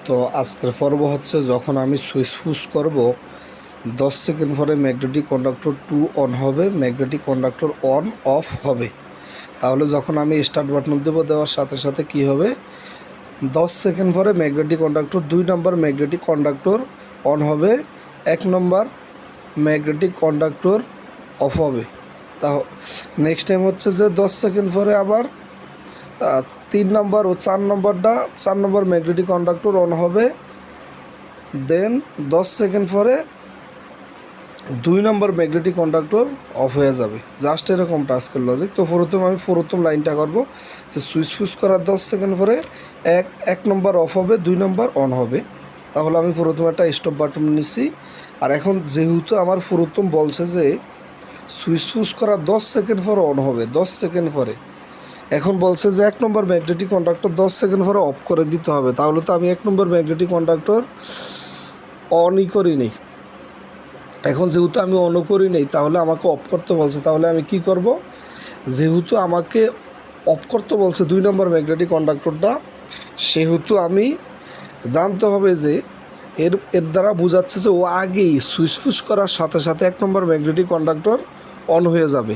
তো আজকের পর্ব হচ্ছে যখন আমি সুইচ পুশ করব 10 সেকেন্ড পরে ম্যাগনেটিক কন্ডাক্টর 2 অন হবে, ম্যাগনেটিক কন্ডাক্টর অন অফ হবে। তাহলে যখন আমি স্টার্ট বাটন দেবো, দেওয়ার সাথে সাথে কি হবে, 10 সেকেন্ড পরে magnetic conductor 2 number magnetic conductor on হবে, 1 নম্বর ম্যাগনেটিক কন্ডাক্টর অফ হবে। তা নেক্সট টাইম হচ্ছে যে 10 সেকেন্ড পরে আবার 3 নম্বর ও 4 নম্বর ম্যাগনেটিক কন্ডাক্টর অন হবে, দেন 10 সেকেন্ড পরে 2 নম্বর ম্যাগনেটিক কন্ডাক্টর অফ হয়ে যাবে। জাস্ট এরকম টাস্কের লজিক। তো প্রথম লাইনটা করবো সে সুইচ ফুস করার 10 সেকেন্ড পরে এক নম্বর অফ হবে, 2 নম্বর অন হবে। তাহলে আমি প্রথমে একটা স্টপ বাটন নিছি। আর এখন যেহেতু আমার প্রথম বলছে যে সুইচ ফুস করার 10 সেকেন্ড পরে অন হবে, 10 সেকেন্ড পরে এখন বলছে যে 1 নম্বর ম্যাগনেটিক কন্ডাক্টর 10 সেকেন্ড পরে অফ করে দিতে হবে। তাহলে তো আমি 1 নম্বর ম্যাগনেটিক কন্ডাক্টর অনই করি নেই। এখন যেহেতু আমি অনও করি নেই, তাহলে আমাকে অফ করতে বলছে। তাহলে আমি কি করব, যেহেতু আমাকে অফ করতে বলছে 2 নম্বর ম্যাগনেটিক কন্ডাক্টরটা, সেহেতু আমি জানতে হবে যে এর দ্বারা বোঝাচ্ছে যে ও আগেই সুইচ ফুস করার সাথে সাথে 1 নম্বর ম্যাগনেটিক কন্ডাক্টর অন হয়ে যাবে।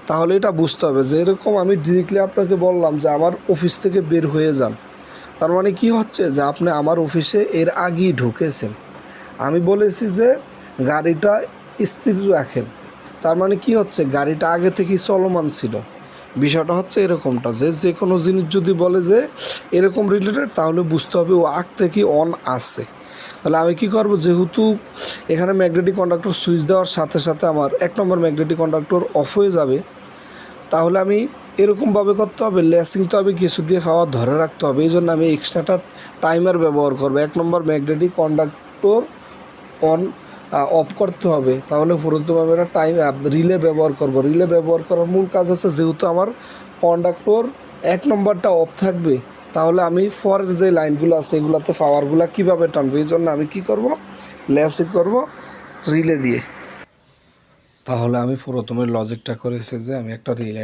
তাহলে এটা বুঝতে হবে যে এরকম আমি ডিরেক্টলি আপনাকে বললাম যে আমার অফিস থেকে বের হয়ে যান, তার মানে কি হচ্ছে যে আপনি আমার অফিসে এর আগেই ঢুকেছেন। আমি বলেছি যে গাড়িটা স্থির রাখেন, তার মানে কি হচ্ছে গাড়িটা আগে থেকেই চলমান ছিল। বিষয়টা হচ্ছে এরকমটা যে কোনো জিনিস যদি বলে যে এরকম রিলেটেড, তাহলে বুঝতে হবে ও আগ থেকেই অন আছে। তাহলে আমি কি করব, যেহেতু এখানে ম্যাগনেটিক কন্ডাক্টর সুইচ দেওয়ার সাথে সাথে আমার 1 নম্বর ম্যাগনেটিক কন্ডাক্টর অফ হয়ে যাবে, তাহলে আমি এরকমভাবে করতে হবে, লেসিং তো আমি কিছু দিয়ে পাওয়ার ধরে রাখতে হবে। এই জন্য আমি এক্সট্রাটা টাইমার ব্যবহার করবো। 1 নম্বর ম্যাগনেটিক কন্ডাক্টর অন অফ করতে হবে। তাহলে প্রথমভাবে একটা রিলে ব্যবহার করব। রিলে ব্যবহার করার মূল কাজ হচ্ছে, যেহেতু আমার কন্ডাক্টর 1 নম্বরটা অফ থাকবে, তাহলে আমি পরের যে লাইনগুলো আছে এগুলোতে পাওয়ারগুলো কীভাবে টানবো, এই জন্য আমি কী করব, লেসিং করব রিলে দিয়ে। তাহলে আমি প্রথমে লজিকটা করেছি যে আমি একটা রিলে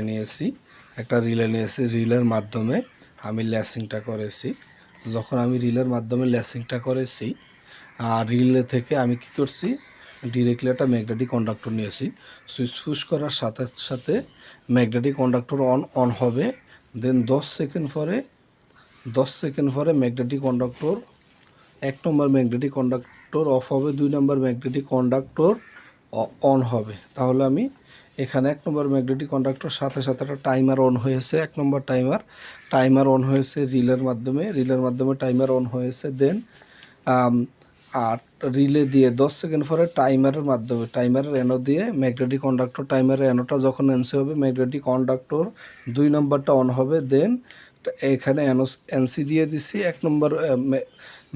নিয়েছি, রিলের মাধ্যমে আমি লেসিংটা করেছি। যখন আমি রিলের মাধ্যমে লেসিংটা করেছি, আর রিলে থেকে আমি কি করছি, ডিরেক্টলি একটা ম্যাগনেটিক কন্ডাক্টর নিয়েছি। সুইচ পুশ করার সাথে সাথে ম্যাগনেটিক কন্ডাক্টর অন হবে, দেন 10 সেকেন্ড পরে magnetic conductor 1 number magnetic conductor of হবে, 2 নম্বর ম্যাগনেটিক কন্ডাক্টর অন হবে। তাহলে আমি এখানে 1 নম্বর ম্যাগনেটিক কন্ডাক্টর সাথে সাথে একটা টাইমার অন হয়েছে, 1 নম্বর টাইমার অন হয়েছে রিলের মাধ্যমে টাইমার অন হয়েছে। দেন আর রিলে দিয়ে 10 সেকেন্ড পরে টাইমারের এনো দিয়ে ম্যাগনেটিক কন্ডাক্টর, টাইমারের এনোটা যখন এনসি হবে, ম্যাগনেটিক কন্ডাক্টর 2 নম্বরটা অন হবে। দেন এখানে এনসি দিয়ে দিছি 1 নম্বর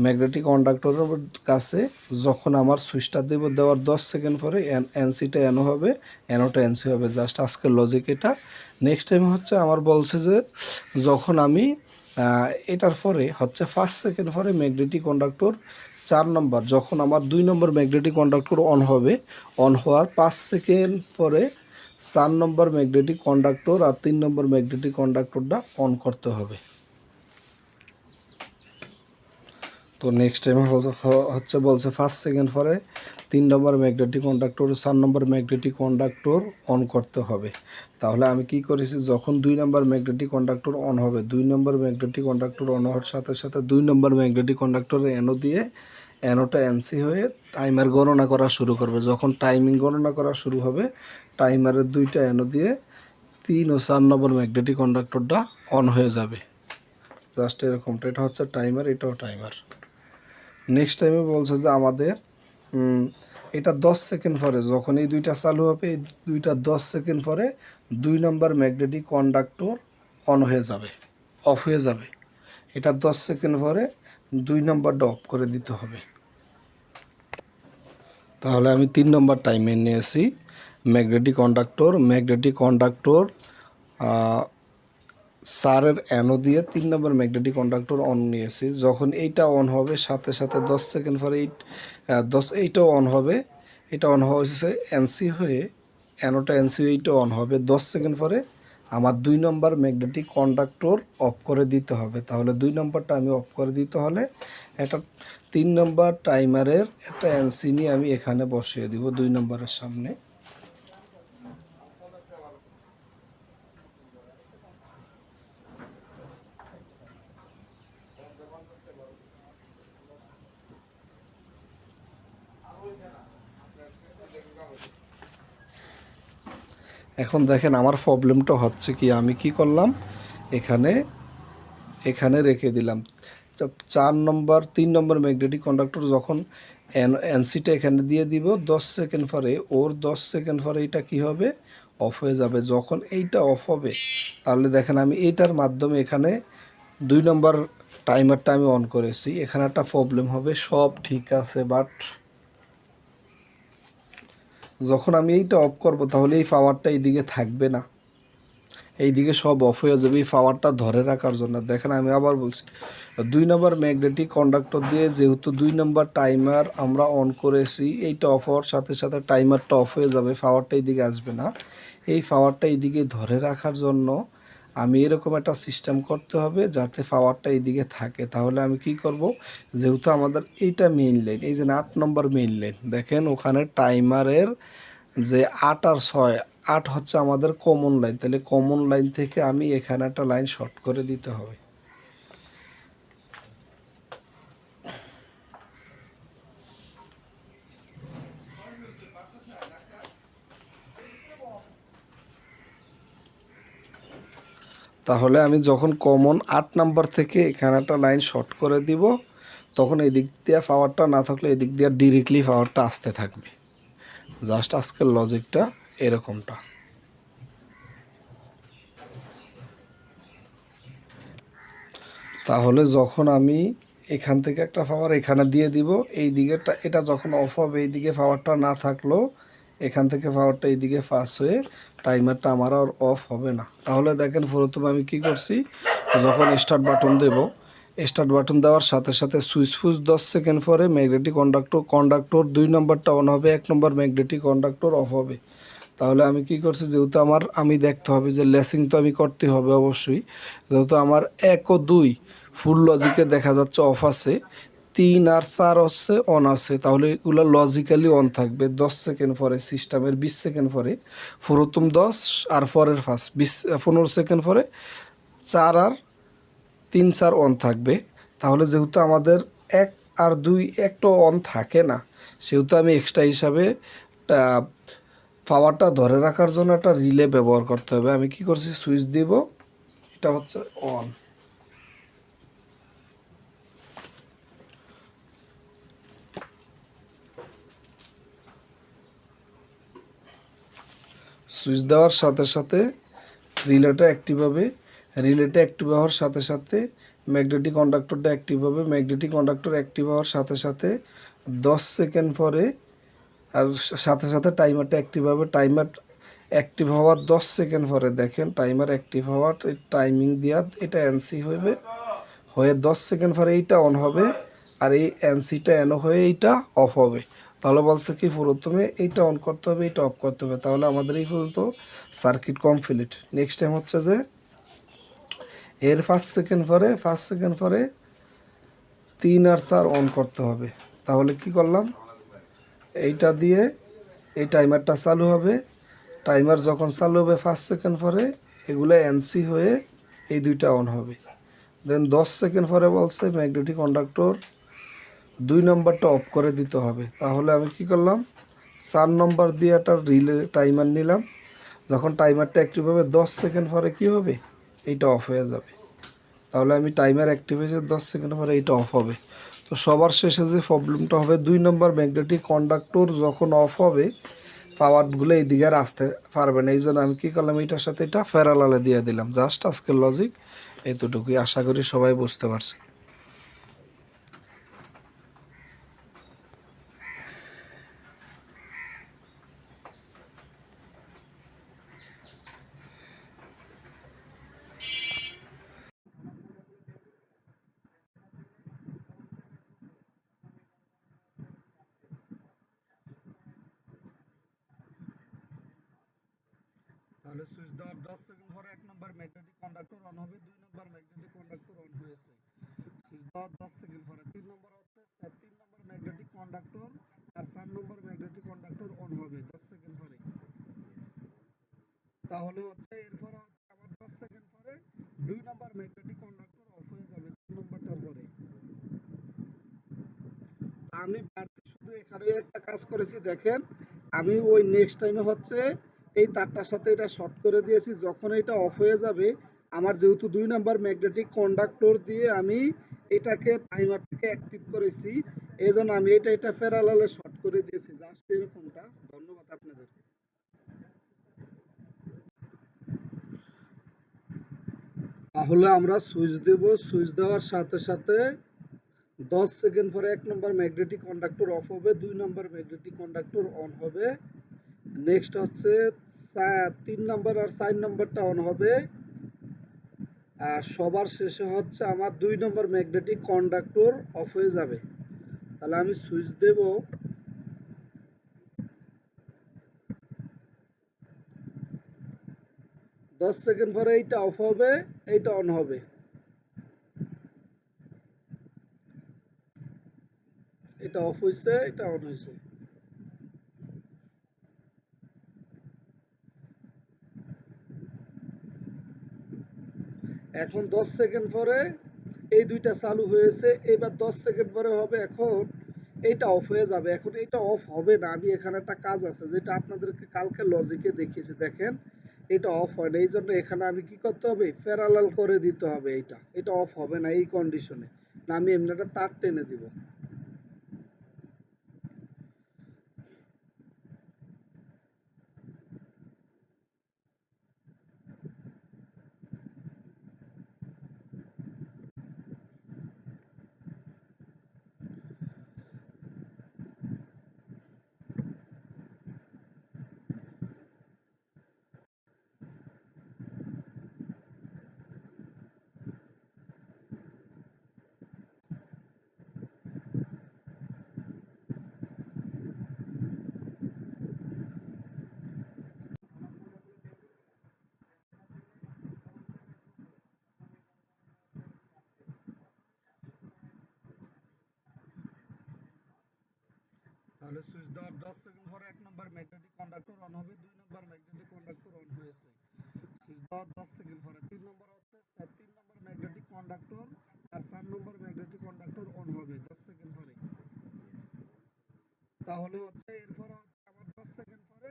ম্যাগনেটিক কন্ডাক্টরের কাছে। যখন আমার সুইচটা দেওয়ার 10 সেকেন্ড পরে এনসিটা এনো হবে, এনোটা এনসি হবে। জাস্ট আজকের লজিক এটা। নেক্সট টাইম হচ্ছে আমার বলছে যে যখন আমি এটার পরে হচ্ছে 5 সেকেন্ড পরে ম্যাগনেটিক কন্ডাক্টর 4 নম্বর, যখন আমার 2 নম্বর ম্যাগনেটিক কন্ডাক্টর অন হবে, অন হওয়ার 5 সেকেন্ড পরে 4 নম্বর ম্যাগনেটিক কন্ডাক্টর আর 3 নম্বর ম্যাগনেটিক কন্ডাক্টরটা অন করতে হবে। তো নেক্সট টাইম হচ্ছে বলছে 5 সেকেন্ড পরে 3 number magnetic conductor 4 number magnetic conductor on করতে হবে। তাহলে আমি কি করেছি, যখন 2 নম্বর ম্যাগনেটিক কন্ডাক্টর অন হবে, 2 নম্বর ম্যাগনেটিক কন্ডাক্টর অন হওয়ার সাথে সাথে 2 নম্বর ম্যাগনেটিক কন্ডাক্টরে এনো দিয়ে এনোটা এনসি হয়ে টাইমার গণনা করা শুরু করবে। যখন টাইমিং গণনা করা শুরু হবে, টাইমারের 2টা এনো দিয়ে 3 ও 4 নম্বর ম্যাগনেটিক কন্ডাক্টরটা অন হয়ে যাবে। জাস্ট এরকমটা, এটা হচ্ছে টাইমার, এটাও টাইমার। নেক্সট টাইমে বলছে যে আমাদের এটা 10 সেকেন্ড পরে যখন এই 2টা চালু হবে, এই 2টা 10 সেকেন্ড পরে 2 নম্বর ম্যাগনেটিক কন্ডাক্টর অন হয়ে যাবে, অফ হয়ে যাবে। এটা 10 সেকেন্ড পরে 2 নম্বরটা অফ করে দিতে হবে। তাহলে আমি 3 নম্বর টাইমে নিয়েছি ম্যাগনেটিক কন্ডাক্টর সারের অ্যানো দিয়ে 3 নম্বর ম্যাগনেটিক কন্ডাক্টর অন নিয়েছি। যখন এইটা অন হবে, সাথে সাথে 10 সেকেন্ড পরে এইটাও অন হবে। এটা অন হওয়া হচ্ছে এনসি হয়ে, অ্যানোটা এনসি, এইটাও অন হবে। 10 সেকেন্ড পরে আমার 2 নম্বর ম্যাগনেটিক কন্ডাক্টর অফ করে দিতে হবে। তাহলে 2 নম্বরটা আমি অফ করে দিতে হলে একটা 3 নম্বর টাইমারের একটা এনসি নিয়ে আমি এখানে বসিয়ে দিব 2 নম্বরের সামনে। এখন দেখেন আমার প্রবলেমটা হচ্ছে কি, আমি কি করলাম, এখানে এখানে রেখে দিলাম 4 নম্বর 3 নম্বর ম্যাগনেটিক কন্ডাক্টর যখন এনসিটা এখানে দিয়ে দিব 10 সেকেন্ড পরে, ওর 10 সেকেন্ড পরে এটা কি হবে, অফ হয়ে যাবে। যখন এইটা অফ হবে তাহলে দেখেন আমি এইটার মাধ্যমে এখানে 2 নম্বর টাইমারটা আমি অন করেছি। এখানে একটা প্রবলেম হবে, সব ঠিক আছে, বাট যখন আমি এইটা অফ করব তাহলে এই পাওয়ারটা এইদিকে থাকবে না, এইদিকে সব অফ হয়ে যাবে এই পাওয়ারটা ধরে রাখার জন্য। দেখেন আমি আবার বলছি, 2 নম্বর ম্যাগনেটিক কন্ডাক্টর দিয়ে যেহেতু 2 নম্বর টাইমার আমরা অন করেছি, এইটা অফ হওয়ার সাথে সাথে টাইমারটা অফ হয়ে যাবে, পাওয়ারটা এইদিকে আসবে না। এই পাওয়ারটা এইদিকে ধরে রাখার জন্য আমি এরকম একটা সিস্টেম করতে হবে যাতে পাওয়ারটা এইদিকে থাকে। তাহলে আমি কি করব, যেহেতু আমাদের এইটা মেইন লাইন, এই যে 8 নম্বর মেইন লাইন, দেখেন ওখানে টাইমারের যে 8 আর 6, 8 হচ্ছে আমাদের কমন লাইন, তাহলে কমন লাইন থেকে আমি এখানে একটা লাইন শর্ট করে দিতে হবে। তাহলে আমি যখন কমন 8 নাম্বার থেকে এখানে একটা লাইন শর্ট করে দিব, তখন এই দিক দিয়ে পাওয়ারটা না থাকলে এই দিক দিয়ে ডিরেক্টলি পাওয়ারটা আসতে থাকবে। জাস্ট আজকের লজিকটা এরকমটা। তাহলে যখন আমি এখান থেকে একটা পাওয়ার এখানে দিয়ে দিব, এই দিকেটা এটা যখন অফ হবে এই দিকে পাওয়ারটা না থাকলেও এখান থেকে পাওয়ারটা এইদিকে পাস হয়ে টাইমারটা আমার আর অফ হবে না। তাহলে দেখেন প্রথমে আমি কি করছি, যখন স্টার্ট বাটন দেব, স্টার্ট বাটন দেওয়ার সাথে সাথে সুইচ ফুস 10 সেকেন্ড পরে ম্যাগনেটিক কন্ডাক্টর 2 নম্বরটা অন হবে, 1 নম্বর ম্যাগনেটিক কন্ডাক্টর অফ হবে। তাহলে আমি কি করছি, যেহেতু আমি দেখতে হবে যে লেসিং তো আমি করতে হবে অবশ্যই, যেহেতু আমার 1 ও 2 ফুল লজিকে দেখা যাচ্ছে অফ আছে, 3 আর 4 হচ্ছে অন আছে, তাহলে এগুলো লজিক্যালি অন থাকবে 10 সেকেন্ড পরে, সিস্টেমের 20 সেকেন্ড পরে প্রথম 10 আর পরের ফার্স্ট 15 সেকেন্ড পরে 4 আর 3 4 অন থাকবে। তাহলে যেহেতু আমাদের 1 আর 2 একটা অন থাকে না, সেহেতু আমি এক্সট্রা হিসাবে পাওয়ারটা ধরে রাখার জন্য একটা রিলে ব্যবহার করতে হবে। আমি কি করছি, সুইচ দিব, এটা হচ্ছে অন, সুইচ দেওয়ার সাথে সাথে রিলেটা অ্যাক্টিভ হবে, রিলেটা অ্যাক্টিভ হওয়ার সাথে সাথে ম্যাগনেটিক কন্ডাক্টরটা অ্যাক্টিভ হবে, ম্যাগনেটিক কন্ডাক্টর অ্যাক্টিভ হওয়ার সাথে সাথে 10 সেকেন্ড পরে আর সাথে সাথে টাইমারটা অ্যাক্টিভ হবে। টাইমার অ্যাক্টিভ হওয়ার 10 সেকেন্ড পরে দেখেন টাইমার অ্যাক্টিভ হওয়ার টাইমিং দেওয়া, এটা এনসি হইবে, হয়ে 10 সেকেন্ড পরে এইটা অন হবে, আর এই এনসিটা এন হয়ে এইটা অফ হবে। তাহলে বলছে কি প্রথমে এইটা অন করতে হবে, এইটা অফ করতে হবে। তাহলে আমাদের এই পর্যন্ত সার্কিট কমপ্লিট। নেক্সট টাইম হচ্ছে যে এর 5 সেকেন্ড পরে 3 আর 4 অন করতে হবে। তাহলে কি করলাম, এইটা দিয়ে এই টাইমারটা চালু হবে, টাইমার যখন চালু হবে 5 সেকেন্ড পরে এগুলো এনসি হয়ে এই দুইটা অন হবে। দেন 10 সেকেন্ড পরে বলছে ম্যাগনেটিক কন্ডাক্টর 2 নম্বরটা অফ করে দিতে হবে। তাহলে আমি কি করলাম, 4 নম্বর দিয়ে একটা রিলে টাইমার নিলাম, যখন টাইমারটা অ্যাক্টিভ হবে 10 সেকেন্ড পরে কি হবে, এইটা অফ হয়ে যাবে। তাহলে আমি টাইমার অ্যাক্টিভ হয়েছে 10 সেকেন্ড পরে এইটা অফ হবে। তো সবার শেষে যে প্রবলেমটা হবে, 2 নম্বর ম্যাগনেটিক কন্ডাক্টর যখন অফ হবে পাওয়ারগুলো এই দিকে আর আসতে পারবে না। এই জন্য আমি কী করলাম, এইটার সাথে এটা প্যারালালে দিয়ে দিলাম। জাস্ট আজকের লজিক এতটুকুই, আশা করি সবাই বুঝতে পারছে। তাহলে সুইচ দেওয়ার 10 সেকেন্ড পরে 1 নম্বর ম্যাগনেটিক কন্ডাক্টর অন হবে, 2 নম্বর ম্যাগনেটিক কন্ডাক্টর অন হয়েছে। সুইচ দেওয়ার 10 সেকেন্ড পরে 3 নম্বর হচ্ছে 3 নম্বর ম্যাগনেটিক কন্ডাক্টর আর 4 নম্বর ম্যাগনেটিক কন্ডাক্টর অন হবে 10 সেকেন্ড পরে। তাহলে হচ্ছে এরপর হচ্ছে আবার 10 সেকেন্ড পরে 2 নম্বর ম্যাগনেটিক কন্ডাক্টর অফ হয়ে যাবে 3 নম্বরটার পরে। আমি বাড়তি শুধু এখানে একটা কাজ করেছি দেখেন, আমি ওই নেক্সট টাইমে হচ্ছে এই তারটার সাথে এটা শর্ট করে দিয়েছি, যখন এটা অফ হয়ে যাবে আমার যেহেতু 2 নাম্বার ম্যাগনেটিক কন্ডাক্টর দিয়ে আমি এটাকে টাইমারটাকে অ্যাক্টিভ করেছি, এই জন্য আমি এটা প্যারালালে শর্ট করে দিয়েছি, জাস্ট এরকমটা। ধন্যবাদ আপনাদের। তাহলে আমরা সুইচ দেব, সুইচ দেওয়ার সাথে সাথে 10 সেকেন্ড পরে 1 নম্বর ম্যাগনেটিক কন্ডাক্টর অফ হবে, 2 নম্বর ম্যাগনেটিক কন্ডাক্টর অন হবে। নেক্সট হচ্ছে 3 নম্বর আর 4 নম্বরটা অন হবে। আর সবার শেষে হচ্ছে আমার 2 নম্বর ম্যাগনেটিক কন্ডাক্টর অফ হয়ে যাবে। তাহলে আমি সুইচ দেব, 10 সেকেন্ড পরে এইটা অফ হবে, এইটা অন হবে। এটা অফ হয়েছে, এটা অন হয়েছে। এখন 10 সেকেন্ড পরে এই দুইটা চালু হয়েছে, এবার 10 সেকেন্ড পরে হবে এখন এইটা অফ হয়ে যাবে। এখন এটা অফ হবে না, আমি এখানে একটা কাজ আছে যেটা আপনাদেরকে কালকে লজিকে দেখিয়েছি, দেখেন এটা অফ হয় না, এই জন্য এখানে আমি কি করতে হবে, প্যারালাল করে দিতে হবে। এটা অফ হবে না এই কন্ডিশনে, না আমি এমনি একটা তার টেনে দিব। তাহলে সুইচ দেওয়ার 10 সেকেন্ড পরে 1 নম্বর ম্যাগনেটিক কন্ডাক্টর অন হবে, 2 নম্বর ম্যাগনেটিক কন্ডাক্টর অন হয়েছে। সুইচ দেওয়ার 10 সেকেন্ড পরে 3 নম্বর হচ্ছে 3 নম্বর ম্যাগনেটিক কন্ডাক্টর আর 4 নম্বর ম্যাগনেটিক কন্ডাক্টর অন হবে 10 সেকেন্ড পরে। তাহলে হচ্ছে এরপর হচ্ছে আবার 10 সেকেন্ড পরে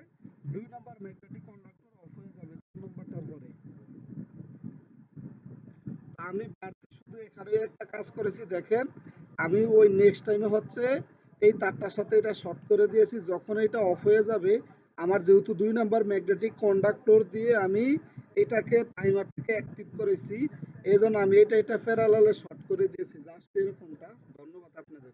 2 নম্বর ম্যাগনেটিক কন্ডাক্টর অফ হয়ে যাবে 3 নম্বরটার পরে। আমি বাড়তি শুধু এখানে একটা কাজ করেছি দেখেন, আমি ওই নেক্সট টাইমে হচ্ছে এই তারটার সাথে এটা শর্ট করে দিয়েছি, যখন এটা অফ হয়ে যাবে আমার যেহেতু 2 নাম্বার ম্যাগনেটিক কন্ডাক্টর দিয়ে আমি এটাকে টাইমারটাকে অ্যাক্টিভ করেছি, এই জন্য আমি এটা প্যারালালে শর্ট করে দিয়েছি, জাস্ট এরকমটা। ধন্যবাদ আপনাদের।